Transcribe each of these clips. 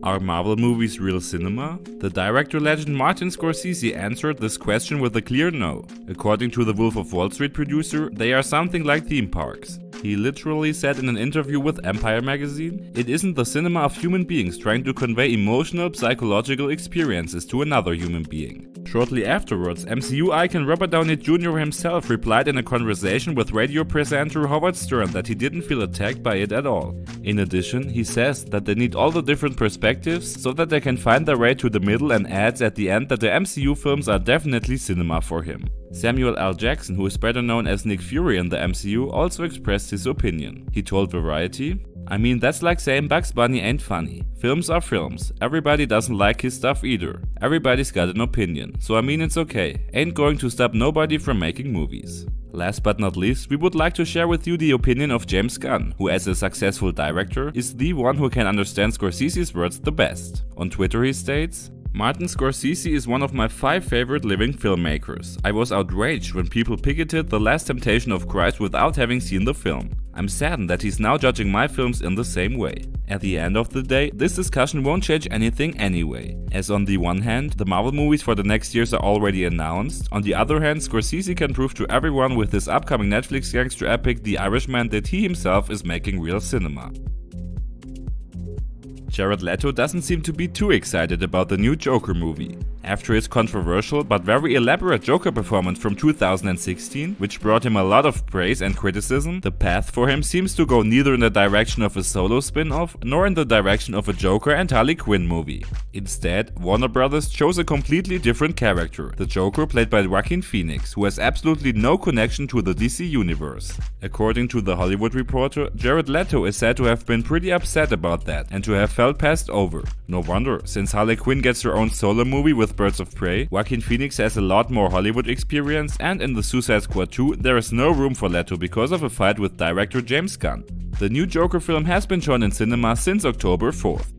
Are Marvel movies real cinema? The director legend Martin Scorsese answered this question with a clear no. According to the Wolf of Wall Street producer, they are something like theme parks. He literally said in an interview with Empire magazine, "It isn't the cinema of human beings trying to convey emotional, psychological experiences to another human being." Shortly afterwards, MCU icon Robert Downey Jr. himself replied in a conversation with radio presenter Howard Stern that he didn't feel attacked by it at all. In addition, he says that they need all the different perspectives so that they can find their way to the middle, and adds at the end that the MCU films are definitely cinema for him. Samuel L. Jackson, who is better known as Nick Fury in the MCU, also expressed his opinion. He told Variety, "I mean, that's like saying Bugs Bunny ain't funny. Films are films. Everybody doesn't like his stuff either. Everybody's got an opinion. So I mean, it's okay. Ain't going to stop nobody from making movies." Last but not least, we would like to share with you the opinion of James Gunn, who as a successful director is the one who can understand Scorsese's words the best. On Twitter he states, "Martin Scorsese is one of my 5 favorite living filmmakers. I was outraged when people picketed The Last Temptation of Christ without having seen the film. I'm saddened that he's now judging my films in the same way. At the end of the day, this discussion won't change anything anyway. As on the one hand, the Marvel movies for the next years are already announced, on the other hand, Scorsese can prove to everyone with his upcoming Netflix gangster epic The Irishman that he himself is making real cinema." Jared Leto doesn't seem to be too excited about the new Joker movie. After his controversial but very elaborate Joker performance from 2016, which brought him a lot of praise and criticism, the path for him seems to go neither in the direction of a solo spin-off nor in the direction of a Joker and Harley Quinn movie. Instead, Warner Brothers chose a completely different character, the Joker played by Joaquin Phoenix, who has absolutely no connection to the DC universe. According to The Hollywood Reporter, Jared Leto is said to have been pretty upset about that and to have felt passed over. No wonder, since Harley Quinn gets her own solo movie with Birds of Prey, Joaquin Phoenix has a lot more Hollywood experience, and in the Suicide Squad 2 there is no room for Leto because of a fight with director James Gunn. The new Joker film has been shown in cinema since October 4th.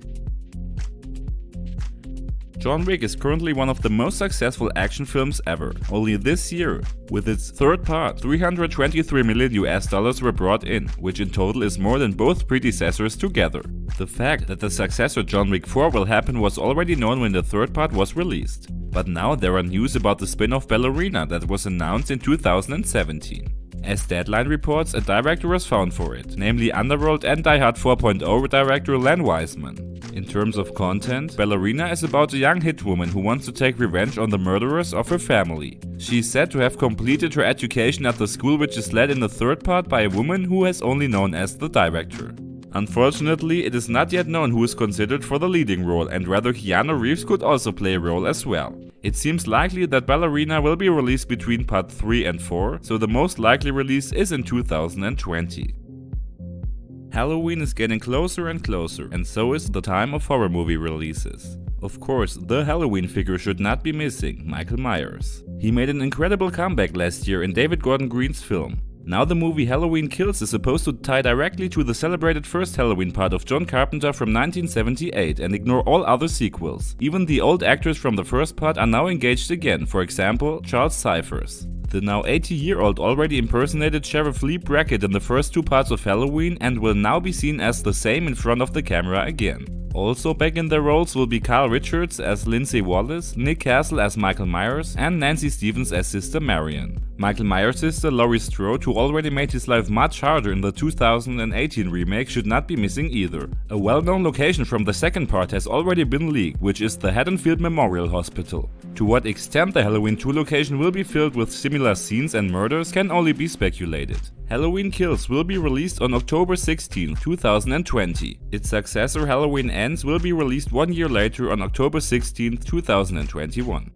John Wick is currently one of the most successful action films ever. Only this year, with its third part, $323 million were brought in, which in total is more than both predecessors together. The fact that the successor John Wick 4 will happen was already known when the third part was released. But now there are news about the spin-off Ballerina that was announced in 2017. As Deadline reports, a director was found for it, namely Underworld and Die Hard 4.0 director Len Wiseman. In terms of content, Ballerina is about a young hitwoman who wants to take revenge on the murderers of her family. She is said to have completed her education at the school, which is led in the third part by a woman who is only known as the director. Unfortunately, it is not yet known who is considered for the leading role, and whether Keanu Reeves could also play a role as well. It seems likely that Ballerina will be released between part 3 and 4, so the most likely release is in 2020. Halloween is getting closer and closer, and so is the time of horror movie releases. Of course, the Halloween figure should not be missing, Michael Myers. He made an incredible comeback last year in David Gordon Green's film. Now the movie Halloween Kills is supposed to tie directly to the celebrated first Halloween part of John Carpenter from 1978 and ignore all other sequels. Even the old actors from the first part are now engaged again, for example, Charles Cyphers. The now 80-year-old already impersonated Sheriff Lee Brackett in the first 2 parts of Halloween and will now be seen as the same in front of the camera again. Also back in their roles will be Kyle Richards as Lindsay Wallace, Nick Castle as Michael Myers, and Nancy Stevens as Sister Marion. Michael Myers' sister Laurie Strode, who already made his life much harder in the 2018 remake, should not be missing either. A well-known location from the second part has already been leaked, which is the Haddonfield Memorial Hospital. To what extent the Halloween 2 location will be filled with similar scenes and murders can only be speculated. Halloween Kills will be released on October 16, 2020. Its successor Halloween Ends will be released 1 year later on October 16, 2021.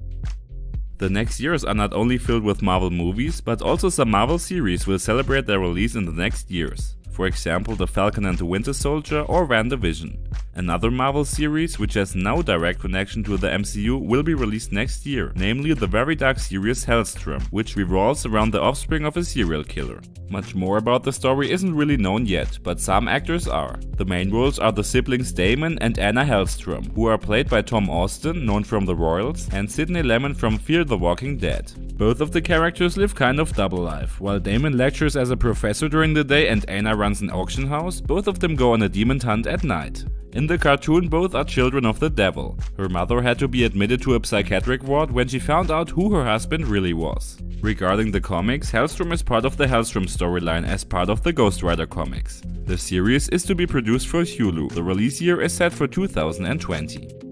The next years are not only filled with Marvel movies, but also some Marvel series will celebrate their release in the next years. For example, The Falcon and the Winter Soldier or WandaVision. Another Marvel series, which has no direct connection to the MCU, will be released next year, namely the very dark series Helstrom, which revolves around the offspring of a serial killer. Much more about the story isn't really known yet, but some actors are. The main roles are the siblings Damon and Anna Helstrom, who are played by Tom Austin, known from The Royals, and Sidney Lemon from Fear the Walking Dead. Both of the characters live kind of double life. While Damon lectures as a professor during the day and Anna runs an auction house, both of them go on a demon hunt at night. In the cartoon, both are children of the devil. Her mother had to be admitted to a psychiatric ward when she found out who her husband really was. Regarding the comics, Helstrom is part of the Helstrom storyline as part of the Ghost Rider comics. The series is to be produced for Hulu. The release year is set for 2020.